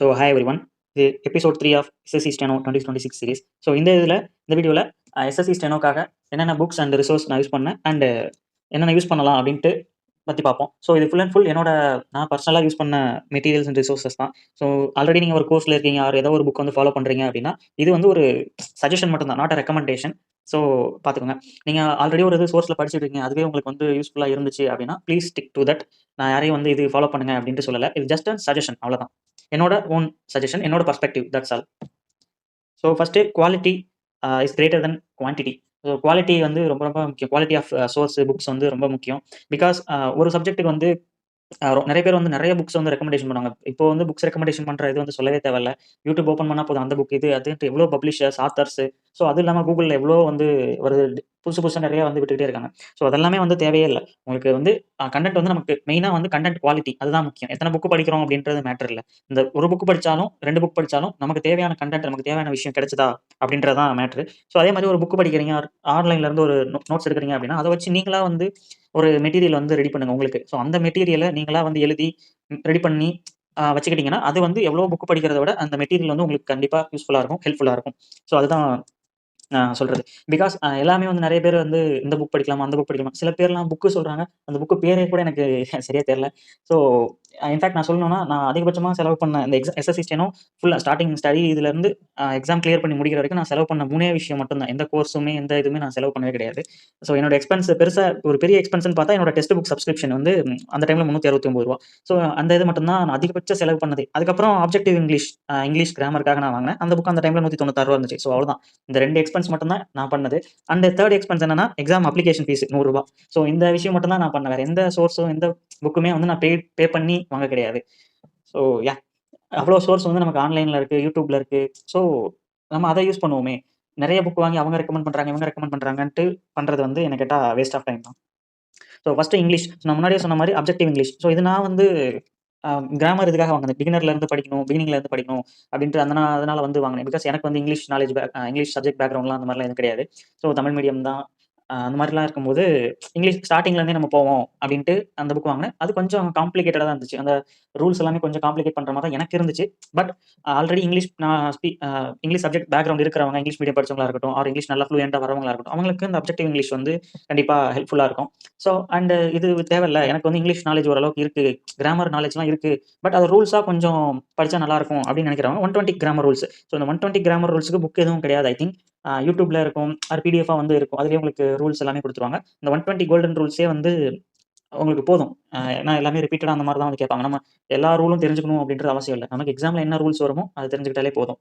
So hi everyone. இது episode 3 of SSC steno 2026 series. So இந்த வீடியோவில் SSC ஸ்டெனோக்காக என்னென்ன புக்ஸ் அண்ட் ரிசோர்ஸ் நான் யூஸ் பண்ணேன் அண்ட் என்னென்ன யூஸ் பண்ணலாம் அப்படின்ட்டு பற்றி பார்ப்போம். ஸோ இது ஃபுல் அண்ட் ஃபுல் நான் பர்சனலாக யூஸ் பண்ண மெட்டீரியல்ஸ் அண்ட் ரிசோர்ஸஸ் தான். ஸோ ஆல்ரெடி நீங்கள் ஒரு கோர்ஸில் இருக்கீங்க ஆர் ஏதோ ஒரு புக் வந்து ஃபாலோ பண்ணுறீங்க அப்படின்னா இது வந்து ஒரு சஜஷன் மட்டும் தான், நாட் அ ரெக்கமெண்டேஷன். ஸோ பார்த்துக்கோங்க. நீங்கள் ஆல்ரெடி ஒரு சோர்ஸில் படிச்சுட்டு இருக்கீங்க, அதுவே உங்களுக்கு வந்து யூஸ்ஃபுல்லாக இருந்துச்சு அப்படின்னா ப்ளீஸ் ஸ்டிக் டு தட். நான் யாரையும் வந்து இது ஃபாலோ பண்ணுங்க அப்படின்ட்டு சொல்லலை. இது ஜஸ்ட் அ சஜஷன், அவ்வளோதான். என்னோட ஓன் சஜஷன், என்னோட perspective, that's all. So first quality is greater than quantity. So quality வந்து ரொம்ப ரொம்ப முக்கியம். குவாலிட்டி ஆஃப் சோர்ஸ் புக்ஸ் வந்து ரொம்ப முக்கியம். பிகாஸ் ஒரு சப்ஜெக்ட்டுக்கு வந்து நிறைய பேர் வந்து நிறைய புக்ஸ் வந்து ரெக்கமெண்டேஷன் பண்ணுவாங்க. இப்போ வந்து புக்ஸ் ரெக்கமெண்டேஷன் பண்ற இது வந்து சொல்லவே தேவையில்ல. யூடியூப் ஓப்பன் பண்ணா போதும், அந்த புக் இது அதுன்ட்டு எவ்வளோ பப்ளிஷர்ஸ், ஆத்தர்ஸ். ஸோ அது இல்லாம கூகுள்ல எவ்வளோ வந்து வருது, புதுசு புதுசா நிறைய வந்து விட்டுக்கிட்டே இருக்காங்க. ஸோ அதெல்லாமே வந்து தேவையே இல்ல. உங்களுக்கு வந்து கன்டென்ட் வந்து நமக்கு மெயினா வந்து கன்டென்ட் குவாலிட்டி அதுதான் முக்கியம். எத்தனை புக் படிக்கிறோம் அப்படின்றது மேட்டர் இல்ல. இந்த ஒரு புக் படிச்சாலும் 2 புக் படிச்சாலும் நமக்கு தேவையான கன்டென்ட், நமக்கு தேவையான விஷயம் கிடைச்சதா அப்படின்றது தான் மேட்டர். ஸோ அதே மாதிரி ஒரு புக் படிக்கிறீங்க, ஆன்லைன்ல இருந்து ஒரு நோட்ஸ் எடுக்கிறீங்க அப்படின்னா அதை வச்சு நீங்களா வந்து ஒரு மெட்டீரியல் வந்து ரெடி பண்ணுங்க உங்களுக்கு. ஸோ அந்த மெட்டீரியல நீங்களா வந்து எழுதி ரெடி பண்ணி வச்சுக்கிட்டீங்கன்னா, அது வந்து எவ்வளோ புக் படிக்கிறத விட அந்த மெட்டீரியல் வந்து உங்களுக்கு கண்டிப்பா யூஸ்ஃபுல்லா இருக்கும், ஹெல்ப்ஃபுல்லா இருக்கும். ஸோ அதுதான் நான் சொல்றது. பிகாஸ் எல்லாமே வந்து நெறைய பேர் வந்து இந்த புக் படிக்கலாமா, அந்த புக் படிக்கலாமா. சில பேர்லாம் புக் சொல்றாங்க. அந்த புக் பேரே கூட எனக்கு சரியா தெரியல. ஸோ இன்ஃபாக்ட் நான் சொல்லணும்னா, நான் அதிகபட்சமா செலவு பண்ண இந்த எஸ்எஸ்சி ஸ்டெனோ ஃபுல்லா ஸ்டார்ட்டிங் ஸ்டடி இதுலருந்து எக்ஸாம் கிளியர் பண்ணி முடிக்கிற வரைக்கும் நான் செலவு பண்ண 3 விஷயம் மட்டும் தான். எந்த கோர்ஸுமே, எந்த இதுவுமே நான் செலவு பண்ணவே கிடையாது. ஸோ என்னோட எக்ஸ்பென்ஸ் பெருசா ஒரு பெரிய எக்ஸ்பென்ஸ்ன்னு பார்த்தா, என்னோட டெக்ஸ்ட் புக் சப்ஸ்கிரிப்ஷன் வந்து அந்த டைம்ல ரூ. 369. ஸோ அந்த இது மட்டும் தான் நான் அதிகபட்ச செலவு பண்ணதே. அதுக்கப்புறம் ஆப்ஜெக்டிவ் இங்கிலீஷ் கிராமருக்காக நான் வாங்குனேன். அந்த புக் அந்த டைம்ல ரூ. 196 இருந்துச்சு. ஸோ அவ்வளோதான். இந்த 2 எக்ஸ்பென்ஸ் மட்டும் தான் நான் பண்ணது. அண்ட் 3 எக்ஸ்பென்ஸ் என்னன்னா, எக்ஸாம் அப்ளிகேஷன் ஃபீஸ் ரூ. 100. ஸோ இந்த விஷயம் மட்டும் தான் நான் பண்ணேன். வேற எந்த சோர்ஸும், எந்த புக்குமே வந்து நான் பே பண்ணி வாங்க கிடையாது. ஸோ அவ்ளோ சோர்ஸ் வந்து நமக்கு ஆன்லைன்ல இருக்கு, யூடியூப்ல இருக்கு. ஸோ நம்ம அத யூஸ் பண்ணுவோமே. நெறைய புக் வாங்கி அவங்க ரெக்கமெண்ட் பண்றாங்க, இவங்க ரெக்கமெண்ட் பண்றாங்கன்ட்டு பண்றது வந்து என்ன கேட்டா வேஸ்ட் ஆஃப் டைம் தான். So first English. நான் முன்னாடியே சொன்ன மாரி அப்ஜெக்டிவ் இங்கிலீஷ். ஸோ இது நான் வந்து கிராமர் இதுக்காக வாங்குனேன். பிகினிங்ல இருந்து படிக்கணும் அப்டின்ட்டு அதனால வந்து வாங்குனேன். பிகாஸ் எனக்கு வந்து இங்கிலீஷ் நாலேட்ஜ் இங்கிலீஷ் சப்ஜெக்ட் பேக்ரவுண்ட்லாம் அந்த மாரிலாம் எதுவும் கிடையாது. ஸோ தமிழ் மீடியம் தான். அந்த மாரிலாம் இருக்கும்போது இங்கிலீஷ் ஸ்டார்ட்டிங்ல இருந்தே நம்ம போவோம் அப்டின்ட்டு அந்த புக் வாங்குனேன். அது கொஞ்சம் காம்ப்ளிகேட்டடா தான் இருந்துச்சு. அந்த ரூல்ஸ் எல்லாமே கொஞ்சம் காம்ப்ளிகேட் பண்ற மாரி தான் எனக்கு இருந்துச்சு. But already English subject background இருக்கிறவங்க, இங்கிலீஷ் மீடியம் படிச்சவங்களா இருக்கட்டும், ஆர் இங்கிலீஷ் நல்லா ஃப்ளூயன்ட்டா வரவங்களா இருக்கட்டும், அவங்களுக்கு இந்த அப்ஜெக்டிவ் இங்கிலீஷ் வந்து கண்டிப்பா ஹெல்ப்ஃபுல்லா இருக்கும். ஸோ அண்ட் இது தேவையில்ல. எனக்கு வந்து இங்கிலீஷ் நாலேட்ஜ் ஓரளவுக்கு இருக்கு. கிராமர் நாலேட்ஜ்லாம் இருக்கு. பட் அது ரூல்ஸா கொஞ்சம் படிச்சா நல்லாருக்கும் அப்படின்னு நினைக்கிறவங்க 120 கிராமர் ரூல்ஸ். ஸோ இந்த 120 கிராமர் ரூல்ஸ்க்கு புக் எதுவும் கிடையாது. ஐ திங்க் யூடியூப்ல இருக்கும். அது பிடிஎஃபா வந்து இருக்கும். அதிலேயே உங்களுக்கு ரூல்ஸ் எல்லாமே குடுத்துருவாங்க. இந்த 120 கோல்டன் ரூல்ஸே வந்து உங்களுக்கு போதும். ஏன்னா எல்லாமே ரிப்பீட்டடா அந்த மாரி தான் வந்து கேட்பாங்க. நம்ம எல்லா ரூலும் தெரிஞ்சுக்கணும் அப்படின்றது அவசியம் இல்ல. நமக்கு எக்ஸாம்ல என்ன ரூல்ஸ் வருமோ அத தெரிஞ்சுக்கிட்டாலே போதும்.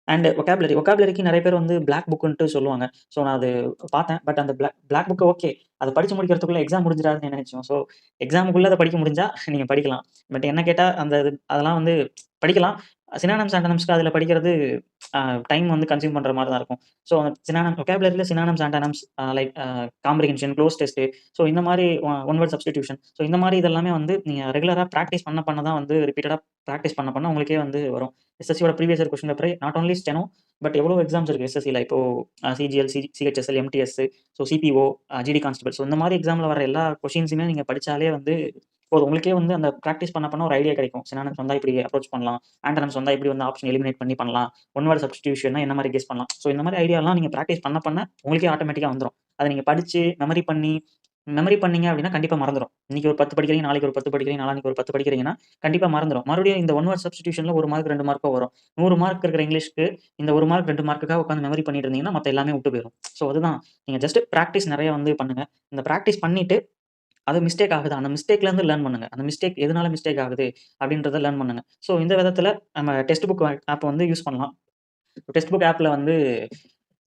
அண்ட் வொக்காபுலரிக்கு நெறைய பேர் வந்து பிளாக் புக்குன்ட்டு சொல்லுவாங்க. ஸோ நான் அது பார்த்தேன். பட் அந்த பிளாக் புக் ஓகே. அத படிச்சு முடிக்கிறதுக்குள்ள எக்ஸாம் முடிஞ்சிராதுன்னு நெனைச்சோம். ஸோ எக்ஸாமுக்குள்ள அத படிக்க முடிஞ்சா நீங்க படிக்கலாம். பட் என்ன கேட்டா அதெல்லாம் வந்து படிக்கலாம். சினானிம்ஸ், ஆன்டோனிம்ஸ்க்கு அதில படிக்கிறது அ டைம் வந்து கன்சியூம் பண்ற மாரி தான் இருக்கும். ஸோ வொக்காபுலரில synonyms, antonyms like comprehension, cloze test. So இந்த மாரி ஒன் வேர்ட் சப்ஸ்டிடியூஷன். ஸோ இந்த மாரி இதெல்லாமே வந்து நீங்க ரெகுலரா பிராக்டிஸ் பண்ண தான் வந்து ரிப்பீட்டடா பிராக்டிஸ் பண்ண உங்களுக்கே வந்து வரும். எஸ்எஸ்சியோட ப்ரீவியஸ் இயர் கொஸ்டின் பேப்பரே நாட் ஒன்லி ஸ்டெனோ பட் எவ்வளோ எக்ஸாம்ஸ் இருக்கு எஸ்எஸ்சில. இப்போ CGL, CHSL, MTS, so CPO, GD constable. ஸோ இந்த மாரி எக்ஸாம்ல வர எல்லா கொஸ்டின்ஸுமே நீங்க படிச்சாலே வந்து போதும். உங்களுக்கே வந்து அந்த பிராக்டிஸ் பண்ண ஒரு ஐடியா கிடைக்கும். சினானிம்ஸ் வந்தா இப்படி அப்ரோச் பண்ணலாம். ஆன்டோனிம்ஸ் வந்தா இப்படி வந்து ஆப்ஷன் எலிமினேட் பண்ணலாம். ஒன் வேர்ட் சப்ஸ்டிடியூஷன்னா என்ன மாரி கெஸ் பண்ணலாம். ஸோ இந்த மாரி ஐடியாலாம் நீங்க பிராக்டிஸ் பண்ண உங்களுக்கே ஆட்டோமேட்டிக்கா வந்துரும். அத நீங்க படிச்சு மெமரி பண்ணீங்க அப்படின்னா கண்டிப்பா மறந்துரும். இன்னைக்கு ஒரு 10 படிக்கிறீங்க, நாளைக்கு ஒரு 10 படிக்கிறீங்க, நாளான்னைக்கு ஒரு 10 படிக்கிறீங்கன்னா கண்டிப்பா மறந்துரும். மறுபடியும் இந்த ஒன் வேர்ட் சப்ஸ்டிடியூஷன்ல 1 மார்க் 2 மார்க்கோ வரும். 100 மார்க் இருக்கிற இங்கிலீஷ்க்கு இந்த 1 மார்க் 2 மார்க்குக்காக உட்கார்ந்து மெமரி பண்ணிட்டு இருந்தீங்கன்னா, மத்த எல்லாமே விட்டு போயிரும். ஸோ அதுதான். நீங்க ஜஸ்ட் பிராக்டிஸ் நெறைய வந்து பண்ணுங்க. இந்த பிராக்டிஸ் பண்ணிட்டு அது மிஸ்டேக் ஆகுதா? அந்த மிஸ்டேக்லேருந்து லேர்ன் பண்ணுங்க. அந்த மிஸ்டேக் எதனால மிஸ்டேக் ஆகுது? அப்படின்றத லேர்ன் பண்ணுங்க. ஸோ இந்த விதத்தில நம்ம டெக்ஸ்ட் புக் ஆப் வந்து யூஸ் பண்ணலாம். டெக்ஸ்ட் புக் ஆப்ல வந்து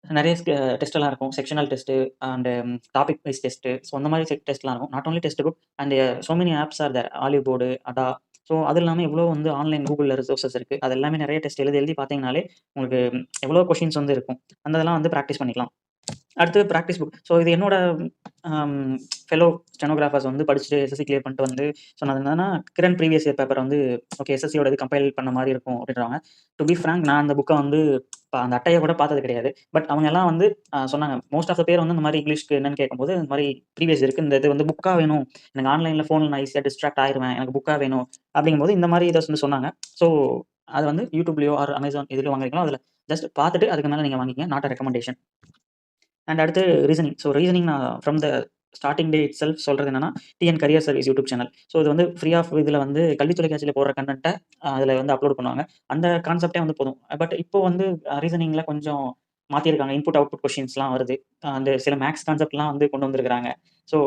நெறைய டெஸ்ட் எல்லாம் இருக்கும். Sectional test and topic wise test. So அந்த மாரி டெஸ்ட்லாம் இருக்கும். Not only text book and so many apps are there. Oliveboard, Adda. So அது இல்லாம எவ்வளோ வந்து ஆன்லைன் கூகுள்ல ரிசோர்ஸஸ் இருக்கு. அது எல்லாமே நெறைய டெஸ்ட் எழுதி பார்த்தீங்கனாலே உங்களுக்கு எவ்வளோ கொஸ்டின்ஸ் வந்து இருக்கும். அந்த இதெல்லாம் வந்து பிராக்டிஸ் பண்ணிக்கலாம். அடுத்து பிராக்டிஸ் புக். ஸோ இது என்னோட அம் ஃபெலோ ஸ்டெனோகிராஃபர்ஸ் வந்து படிச்சுட்டு எஸ்எஸ்சி கிளியர் பண்ணிட்டு வந்து சொன்னது என்னன்னா, கிரண் ப்ரீவியஸ் இயர் பேப்பர் வந்து ஓகே எஸ்எஸ்சியோட இது கம்பைல் பண்ண மாரி இருக்கும் அப்படின்றாங்க. டு பி ஃபிராங்க் நான் அந்த புக்க வந்து அந்த அட்டைய கூட பார்த்தது கிடையாது. பட் அவங்க எல்லாம் வந்து சொன்னாங்க. மோஸ்ட் ஆஃப் த பேர் வந்து இந்த மாரி இங்கிலீஷ்க்கு என்னன்னு கேட்கும்போது, இந்த மாரி ப்ரீவியஸ் இருக்கு. இந்த இது வந்து புக்கா வேணும். எனக்கு ஆன்லைன்ல ஃபோன்ல நான் ஈஸியா டிஸ்ட்ராக்ட் ஆயிருவேன். எனக்கு புக்கா வேணும். அப்படிங்கும்போது இந்த மாரி இத வந்து சொன்னாங்க. ஸோ அது வந்து யூடியூப்லயோ ஆர் Amazon எதுல வாங்குறீங்களோ அதில ஜஸ்ட் பார்த்துட்டு அதுக்கு மேல நீங்க வாங்கிக்கங்க. Not a recommendation. அண்ட் அடுத்து ரீசனிங். ஸோ ரீசனிங் நான் from the starting day itself சொல்றது என்னன்னா, TN career service YouTube channel. So இது வந்து ஃப்ரீ ஆஃப் இதில வந்து கல்வி தொலைக்காட்சியில போடுற கன்டென்ட்ட அதில வந்து அப்லோட் பண்ணுவாங்க. அந்த கான்செப்ட்டே வந்து போதும். பட் இப்போ வந்து ரீசனிங்ல கொஞ்சம் மாத்தியிருக்காங்க. இன்புட், அவுட்புட் கொஸ்டின்ஸ்லாம் வருது. அந்த சில மேத்ஸ் கான்செப்ட்லாம் வந்து கொண்டு வந்திருக்காங்க. ஸோ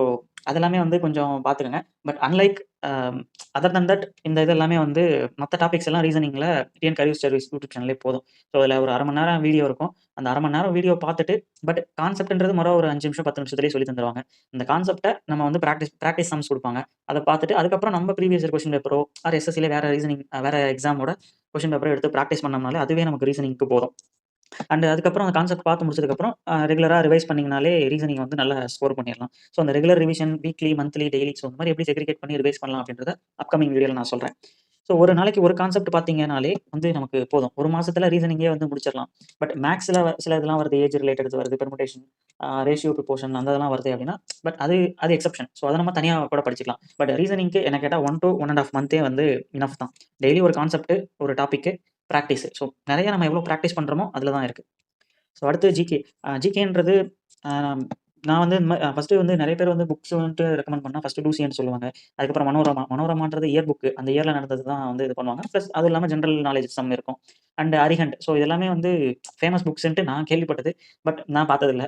அதெல்லாமே வந்து கொஞ்சம் பார்த்துக்கங்க. But unlike a other than that இந்த இது எல்லாமே வந்து மத்த டாபிக்ஸ் எல்லாம் ரீசனிங்ல டிஎன் கரியர் சர்வீஸ் யூடியூப் சேனலே போதும். ஸோ அதில ஒரு 1/2 மணி நேரம் வீடியோ இருக்கும். அந்த 1/2 மணி நேரம் வீடியோ பார்த்துட்டு பட் கான்செப்ட்ன்றது ஒரு 5 நிமிஷம், 10 நிமிஷத்திலேயே சொல்லி தந்துருவாங்க. இந்த கான்செப்ட்ட நம்ம வந்து பிராக்டிஸ் சம்ஸ் குடுப்பாங்க. அத பார்த்துட்டு அதுக்கப்புறம் நம்ம ப்ரீவியஸ் இயர் கொஸ்டின் பேப்பரோ ஆர் எஸ்எஸ்சில வேற ரீசனிங் வேற எக்ஸாமோட கொஸ்டின் பேப்பரோ எடுத்து பிராக்டிஸ் பண்ணோம்னாலே அதுவே நமக்கு ரீசனிங்க்கு போதும். அண்ட் அதுக்கப்புறம் அந்த கான்செப்ட் பார்த்து முடிச்சதுக்கப்புறம் ரெகுலரா ரிவைஸ் பண்ணீங்கனாலே ரீசனிங் வந்து நல்லா ஸ்கோர் பண்ணிறலாம். ஸோ அந்த regular revision weekly, monthly, daily so இந்த மாரி எப்படி செக்ரிகேட் பண்ணி ரிவைஸ் பண்ணலாம் அப்படின்றத அப்கமிங் வீடியோல நான் சொல்றேன். ஸோ ஒரு நாளைக்கு ஒரு கான்செப்ட் பார்த்தீங்கனாலே வந்து நமக்கு போதும். 1 மாசத்துல ரீசனிங்கே வந்து முடிச்சிடலாம். பட் மேத்ஸ்ல சில இதெல்லாம் வருது. ஏஜ் ரிலேட்டட் வருது. பெர்முடேஷன், ரேஷியோ ப்ரொபோர்ஷன் அந்த இதெல்லாம் வருது அப்படின்னா, பட் அது எக்செப்ஷன். ஸோ அத நம்ம தனியா கூட படிச்சுக்கலாம். பட் ரீசனிங்க்கு என்ன கேட்டா 1 டூ 1 1/2 மந்த்தே வந்து இனஃப் தான். டெய்லி ஒரு கான்செப்ட், ஒரு டாபிக், பிராக்டிஸ். ஸோ நெறைய நம்ம எவ்வளோ பிராக்டிஸ் பண்றோமோ அதில தான் இருக்கு. ஸோ அடுத்து ஜிகே. ஜிகேன்றது அ நான் வந்து இந்த மாரி ஃபர்ஸ்ட்டு வந்து நெறைய பேர் வந்து புக்ஸ் வந்துட்டு ரெக்கமெண்ட் பண்ணா ஃபர்ஸ்ட்டு லூசியன்னு சொல்லுவாங்க. அதுக்கப்புறம் மனோரமா. மனோரமான்றது year book. அந்த இயர்ல நடந்தது தான் வந்து இது பண்ணுவாங்க. பிளஸ் அதுவும் இல்லாம ஜெனரல் நாலேட்ஜ் சம் இருக்கும். அண்ட் அரிஹண்ட். ஸோ இது எல்லாமே வந்து ஃபேமஸ் புக்ஸ்ன்ட்டு நான் கேள்விப்பட்டது. பட் நான் பார்த்ததில்ல.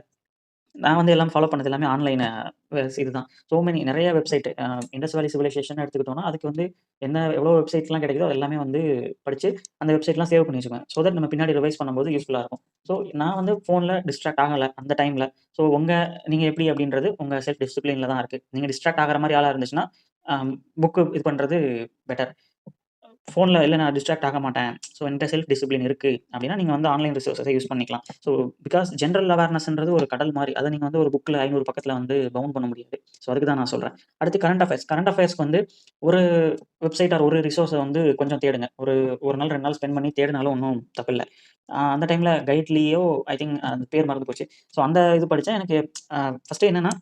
நான் வந்து எல்லாம் ஃபாலோ பண்ணது எல்லாமே ஆன்லைன் இதுதான். நெறைய வெப்சைட் இண்டஸ் வேலி சிவிலைசேஷன் எடுத்துக்கிட்டோம்னா, அதுக்கு வந்து எவ்வளோ வெப்சைட்ஸ்லாம் கிடைக்குதோ, அது எல்லாமே வந்து படிச்சு, அந்த வெப்சைட்லாம் சேவ் பண்ணி வச்சுக்குவேன். ஸோ தட் நம்ம பின்னாடி ரிவைஸ் பண்ணும்போது யூஸ்ஃபுல்லா இருக்கும். ஸோ நான் வந்து ஃபோன்ல டிஸ்ட்ராக்ட் ஆகல அந்த டைம்ல. ஸோ நீங்க எப்படி அப்படின்றது உங்க செல்ஃப் டிசிப்ளின்ல தான் இருக்கு. நீங்க டிஸ்ட்ராக்ட் ஆகுற மாரி ஆளா இருந்துச்சுன்னா, புக் இது பண்றது பெட்டர். ஃபோன்ல இல்ல நான் டிஸ்ட்ராக்ட் ஆக மாட்டேன். ஸோ என்ட்ட செல்ஃப் டிசிப்ளின் இருக்கு அப்டின்னா, நீங்க வந்து ஆன்லைன் ரிசோர்ஸஸ யூஸ் பண்ணிக்கலாம். ஸோ பிகாஸ் ஜெனரல் அவேர்னஸ்ன்றது ஒரு கடல் மாரி. அத நீங்க வந்து ஒரு புக்ல 500 பக்கத்துல வந்து பவுண்ட் பண்ண முடியாது. ஸோ அதுக்கு தான் நான் சொல்றேன். அடுத்து கரண்ட் அஃபேர்ஸ். கரண்ட் அஃபேர்ஸ்க்கு வந்து ஒரு வெப்சைட் ஆர் ஒரு ரிசோர்ஸ வந்து கொஞ்சம் தேடுங்க. ஒரு 1 நாள் 2 நாள் ஸ்பெண்ட் பண்ணி தேடுனாலும் ஒண்ணும் தப்பில்ல. அந்த டைம்ல கைட்லியோ ஐ திங்க் அந்த பேர் மறந்து போச்சு. ஸோ அந்த இது படிச்சேன். எனக்கு ஃபர்ஸ்ட்டு என்னன்னா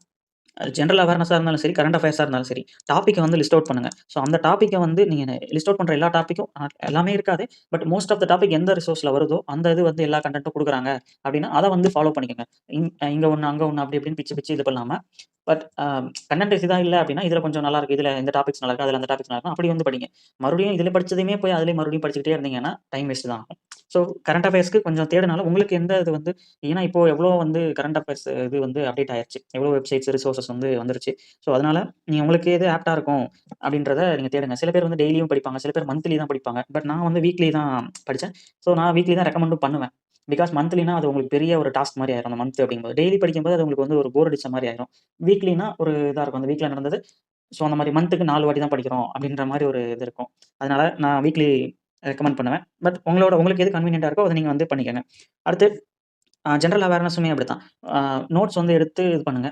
ஜெனரல் அவேர்னஸா இருந்தாலும் சரி, கரண்ட் அஃபேர்ஸா இருந்தாலும் சரி, டாபிக்க வந்து லிஸ்ட் அவுட் பண்ணுங்க. ஸோ அந்த டாபிக்க வந்து நீங்க லிஸ்ட் அவுட் பண்ற எல்லா டாபிக்கும் எல்லாமே இருக்காது. But most of the topic எந்த ரிசோர்ஸ்ல வருதோ, அந்த இது வந்து எல்லா கன்டென்ட்டும் குடுக்குறாங்க அப்டின்னா, அத வந்து ஃபாலோ பண்ணிக்கங்க. இங்க ஒண்ணு, அங்க ஒண்ணு அப்டி இப்டின்னு பிச்சு பிச்சு இது பண்ணாம, பட் கன்டென்ட் இதா இல்ல அப்டின்னா, இதுல கொஞ்சம் நல்லா இருக்கு. இதுல இந்த டாபிக்ஸ் நல்லா இருக்கு. அதுல அந்த டாபிக்ஸ் நல்லா இருக்கும். அப்படி வந்து படிங்க. மறுபடியும் இதுல படிச்சதையுமே போய் அதிலேயே மறுபடியும் படிச்சுக்கிட்டே இருந்தீங்கன்னா, டைம் வேஸ்ட் தான் ஆகும். ஸோ கரண்ட் அஃபேர்ஸ்க்கு கொஞ்சம் தேடுனாலும் உங்களுக்கு எந்த இது வந்து ஏன்னா இப்போ எவ்வளோ வந்து கரண்ட் அஃபேர்ஸ் இது வந்து அப்டேட் ஆயிருச்சு. எவ்வளோ வெப்சைட்ஸ், ரிசோர்ஸஸ் வந்து வந்துருச்சு. ஸோ அதனால நீங்க உங்களுக்கு எது ஆப்ட்டா இருக்கும் அப்டின்றத நீங்க தேடுங்க. சில பேர் வந்து டெய்லியும் படிப்பாங்க. சில பேர் மந்த்லி தான் படிப்பாங்க. பட் நான் வந்து வீக்லி தான் படிச்சேன். ஸோ நான் வீக்லி தான் ரெக்கமெண்டும் பண்ணுவேன். பிகாஸ் மந்த்லினா அது உங்களுக்கு பெரிய ஒரு டாஸ்க் மாரி ஆயிரும். அந்த மந்த் அப்டிங்கும்போது. டெய்லி படிக்கும்போது அது உங்களுக்கு வந்து ஒரு போர் அடிச்ச மாரி ஆயிரும். வீக்லினா ஒரு இதா இருக்கும். அந்த வீக்ல நடந்தது. ஸோ அந்த மாரி மந்த்துக்கு 4 வாட்டி தான் படிக்கிறோம் அப்டின்ற மாரி ஒரு இது இருக்கும். அதனால நான் வீக்லி ரெக்கமெண்ட் பண்ணுவேன். பட் உங்களுக்கு எது கன்வீனியன்ட்டா இருக்கோ அத நீங்க வந்து பண்ணிக்கங்க. அடுத்து ஜெனரல் அவேர்னஸுமே அப்படித்தான். அ நோட்ஸ் வந்து எடுத்து இது பண்ணுங்க.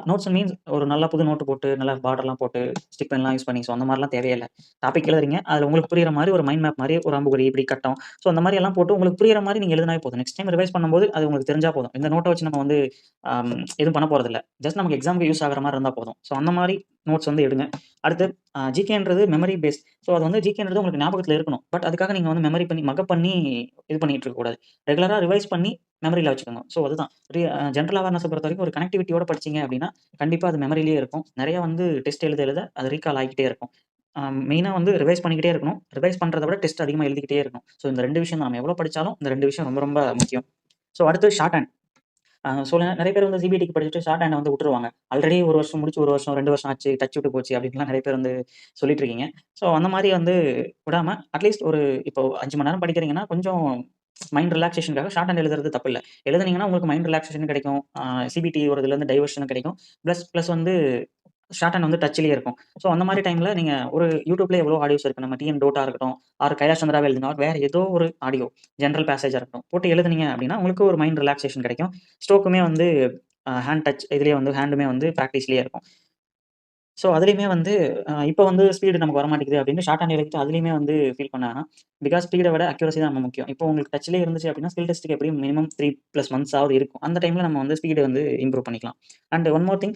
நோட்ஸ் மீன்ஸ் ஒரு நல்ல புது நோட்டு போட்டு, நல்லா பார்டர்லாம் போட்டு, ஸ்டிக் பென்லாம் யூஸ் பண்ணி, ஸோ அந்த மாரிலாம் தேவையே இல்ல. டாபிக் எழுதுறீங்க. அதுல உங்களுக்கு புரியிற மாரி ஒரு மைண்ட் மேப் மாரி ஒரு அம்புக்குறி, இப்படி கட்டம். ஸோ அந்த மாரி எல்லாம் போட்டு உங்களுக்கு புரியிற மாரி நீங்க எழுதினாவே போதும். நெக்ஸ்ட் டைம் ரிவைஸ் பண்ணும்போது அது உங்களுக்கு தெரிஞ்சா போதும். இந்த நோட்ட வச்சு நம்ம வந்து எதுவும் பண்ண போறதில்ல. ஜஸ்ட் நமக்கு எக்ஸாம்க்கு யூஸ் ஆகுற மாரி இருந்தா போதும். ஸோ அந்த மாரி நோட்ஸ் வந்து எடுங்க. அடுத்து ஜிகேன்றது மெமரி பேஸ்ட். ஸோ அது வந்து ஜிகேன்றது உங்களுக்கு ஞாபகத்துல இருக்கணும். பட் அதுக்காக நீங்க வந்து மெமரி பண்ணி, மக்கப் பண்ணி இது பண்ணிட்டு இருக்கக்கூடாது. ரெகுலரா ரிவைஸ் பண்ணி மெமரில வச்சுக்கணும். ஸோ அதுதான். ஜெனரல் அவேர்னஸ பொறுத்தவரைக்கும் ஒரு கனெக்டிவிட்டியோட படிச்சீங்க அப்டின்னா, கண்டிப்பா அது மெமரிலயே இருக்கும். நெறைய வந்து டெஸ்ட் எழுத எழுத அது ரீகால் ஆகிக்கிட்டே இருக்கும். மெயினா வந்து ரிவைஸ் பண்ணிக்கிட்டே இருக்கணும். ரிவைஸ் பண்றத விட டெஸ்ட் அதிகமா எழுதிக்கிட்டே இருக்கணும். ஸோ இந்த 2 விஷயம் தான். நம்ம எவ்வளோ படிச்சாலும் இந்த 2 விஷயம் ரொம்ப ரொம்ப முக்கியம். ஸோ அடுத்து ஷார்ட் ஹேண்ட். நெறைய பேர் வந்து சிபிடிக்கு படிச்சுட்டு ஷார்ட் ஹேண்ட வந்து விட்டுருவாங்க. ஆல்ரெடி 1 வருஷம் முடிச்சு 1 வருஷம், 2 வருஷம் ஆச்சு. டச் விட்டு போச்சு அப்டின்லாம் நெறைய பேர் வந்து சொல்லிட்டு இருக்கீங்க. ஸோ அந்த மாரி வந்து விடாம அட்லீஸ்ட் இப்போ 5 மணி நேரம் படிக்கிறீங்கன்னா, கொஞ்சம் மைண்ட் ரிலாக்சேஷனுக்காக ஷார்ட் ஹேண்ட் எழுதுறது தப்பில்ல. எழுதுனீங்கன்னா உங்களுக்கு மைண்ட் ரிலாக்சேஷனும் கிடைக்கும். சிபிடி ஒரு இதுலருந்து டைவர்ஷனும் கிடைக்கும். பிளஸ் பிளஸ் வந்து ஷார்ட் ஹேண்ட் வந்து டச்‌லயே இருக்கும். ஸோ அந்த மாரி டைம்ல நீங்க ஒரு YouTubeலயே எவ்வளோ ஆடியோஸ் இருக்கு. நம்ம டிஎன் டோட்டா இருக்கட்டும், ஆர் கைலாஷ் சந்திராவே எழுதினா, வேற ஏதோ ஒரு ஆடியோ, ஜெனரல் பேசேஜா இருக்கட்டும். போட்டு எழுதுனீங்க அப்டின்னா, உங்களுக்கு ஒரு மைண்ட் ரிலாக்சேஷன் கிடைக்கும். ஸ்ட்ரோக்குமே வந்து ஹேண்ட் டச் இதுலயே வந்து ஹேண்டுமே வந்து பிராக்டிஸ்லயே இருக்கும். ஸோ அதிலயுமே வந்து இப்ப வந்து ஸ்பீடு நமக்கு வரமாட்டேங்குது அப்டின்னு ஷார்ட் ஹேண்ட் எழுதிட்டு அதிலயுமே வந்து ஃபீல் பண்ண வேணாம். பிகாஸ் ஸ்பீட விட அக்யூரசி தான் ரொம்ப முக்கியம். இப்போ உங்களுக்கு டச்லயே இருந்துச்சு அப்டின்னா, ஸ்கில் டெஸ்ட்‌க்கு எப்படியும் மினிமம் 3+ மந்த்ஸ் ஆவது இருக்கும். அந்த டைம்ல நம்ம வந்து ஸ்பீட வந்து இம்ப்ரூவ் பண்ணிக்கலாம். And one more thing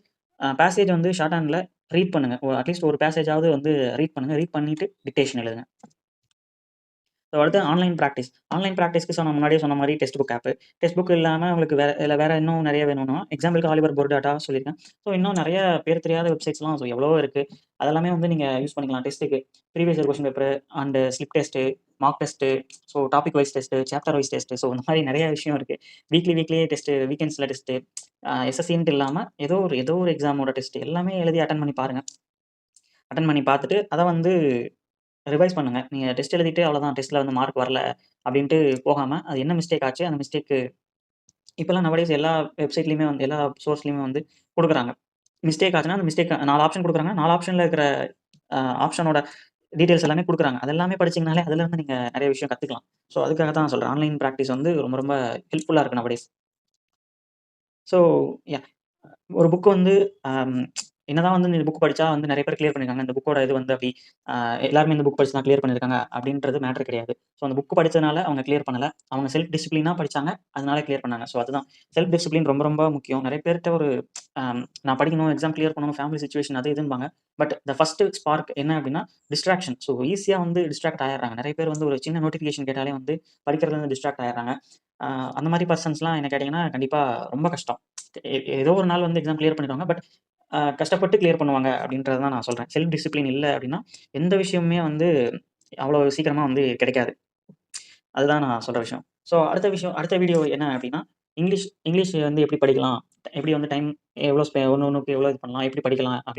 passage வந்து ஷார்ட் ஹேண்ட்ல ரீட் பண்ணுங்க. அட்லீஸ்ட் ஒரு பேசேஜாவது வந்து ரீட் பண்ணுங்க. ரீட் பண்ணிட்டு டிக்டேஷன் எழுதுங்க. ஸோ அடுத்து ஆன்லைன் ப்ராக்டிஸ். ஆன்லைன் ப்ராக்டிஸ்க்கு நான் முன்னாடியே சொன்ன மாரி டெக்ஸ்ட் புக் ஆப்பு. டெக்ஸ்ட் புக் இல்லாம உங்களுக்கு வேற இன்னும் நெறைய வேணும்னா, எக்ஸாம்பிளுக்கு ஆலிவர் போர் டாட்டா சொல்லியிருக்கேன். ஸோ இன்னும் நெறைய பேர் தெரியாத வெப்சைட்ஸ்லாம் எவ்வளவோ இருக்கு. அதெல்லாமே வந்து நீங்க யூஸ் பண்ணிக்கலாம் டெஸ்ட்டுக்கு. Previous year question paper and slip test, mark test, so topic wise test, chapter wise test. So இந்த மாரி நெறைய விஷயம் இருக்கு. வீக்லியே டெஸ்ட்டு, வீக்கெண்ட்ஸ்ல டெஸ்ட்டு, எஸ்எஸ்சின்ட்டு இல்லாம ஏதோ ஒரு எக்ஸாமோட டெஸ்ட் எல்லாமே எழுதி அட்டெண்ட் பண்ணி பாருங்க. அட்டெண்ட் பண்ணி பார்த்துட்டு, அத வந்து ரிவைஸ் பண்ணுங்க. நீங்க டெஸ்ட் எழுதிட்டு அவ்வளோதான் டெஸ்ட்ல வந்து மார்க் வரல அப்டின்ட்டு போகாம, அது என்ன மிஸ்டேக் ஆச்சு? அந்த மிஸ்டேக்கு இப்பலாம் நவடேஸ் எல்லா வெப்சைட்லயுமே வந்து எல்லா சோர்ஸ்லயுமே வந்து குடுக்குறாங்க. மிஸ்டேக் ஆச்சுன்னா, அந்த மிஸ்டேக் 4 ஆப்ஷன் குடுக்குறாங்க. 4 ஆப்ஷன்ல இருக்கிற ஆப்ஷனோட டீட்டெயில்ஸ் எல்லாமே குடுக்குறாங்க. அது எல்லாமே படிச்சீங்கனாலே, அதுலருந்து நீங்க நெறைய விஷயம் கத்துக்கலாம். ஸோ அதுக்காக தான் சொல்றேன். ஆன்லைன் பிராக்டிஸ் வந்து ரொம்ப ரொம்ப ஹெல்ப்ஃபுல்லா இருக்கு நவடேஸ். ஸோ யாஹ் ஒரு புக் வந்து அம் என்னதான் வந்து இந்த புக் படிச்சா வந்து நெறைய பேர் கிளியர் பண்ணியிருக்காங்க. இந்த புக்கோட இது வந்து அப்டி அ எல்லாருமே இந்த புக் படிச்சு தான் கிளியர் பண்ணியிருக்காங்க அப்டின்றது மேட்டர் கிடையாது. ஸோ அந்த புக் படிச்சதுனால அவங்க கிளியர் பண்ணல. அவங்க செல்ஃப் டிசிப்ளினா படிச்சாங்க. அதனால கிளியர் பண்ணாங்க. ஸோ அதுதான். செல்ஃப் டிசிப்ளின் ரொம்ப ரொம்ப முக்கியம். நெறைய பேர்ட்ட ஒரு நான் படிக்கணும், எக்ஸாம் கிளியர் பண்ணணும், ஃபேமிலி சிச்சுவேஷன் அது இதும்பாங்க. பட் த ஃபர்ஸ்ட் ஸ்பார்க் என்ன அப்டின்னா, டிஸ்ட்ராக்ஷன். ஸோ ஈஸியா வந்து டிஸ்ட்ராக்ட் ஆயிர்றாங்க. நெறைய பேர் வந்து ஒரு சின்ன நோட்டிஃபிகேஷன் கேட்டாலே வந்து படிக்கிறதுலருந்து டிஸ்ட்ராக்ட் ஆயிர்றாங்க. அ அந்த மாரி பெர்சன்ஸ்லாம் என்ன கேட்டீங்கன்னா, கண்டிப்பா ரொம்ப கஷ்டம். ஏதோ ஒரு நாள் வந்து எக்ஸாம் கிளியர் பண்ணிடுவாங்க. பட் கஷ்டப்பட்டு கிளியர் பண்ணுவாங்க அப்படின்றத தான் நான் சொல்றேன். செல்ஃப் டிசிப்ளின் இல்ல அப்படின்னா, எந்த விஷயமுமே வந்து அவ்வளோ சீக்கிரமா வந்து கிடைக்காது. அதுதான் நான் சொல்ற விஷயம். ஸோ அடுத்த வீடியோ என்ன அப்படின்னா, இங்கிலீஷ் இங்கிலீஷ் வந்து எப்படி படிக்கலாம்? எப்படி வந்து டைம் எவ்வளோ ஒண்ணு ஒண்ணுக்கு எவ்வளோ இது பண்ணலாம்? எப்படி படிக்கலாம்? அப்படின்னு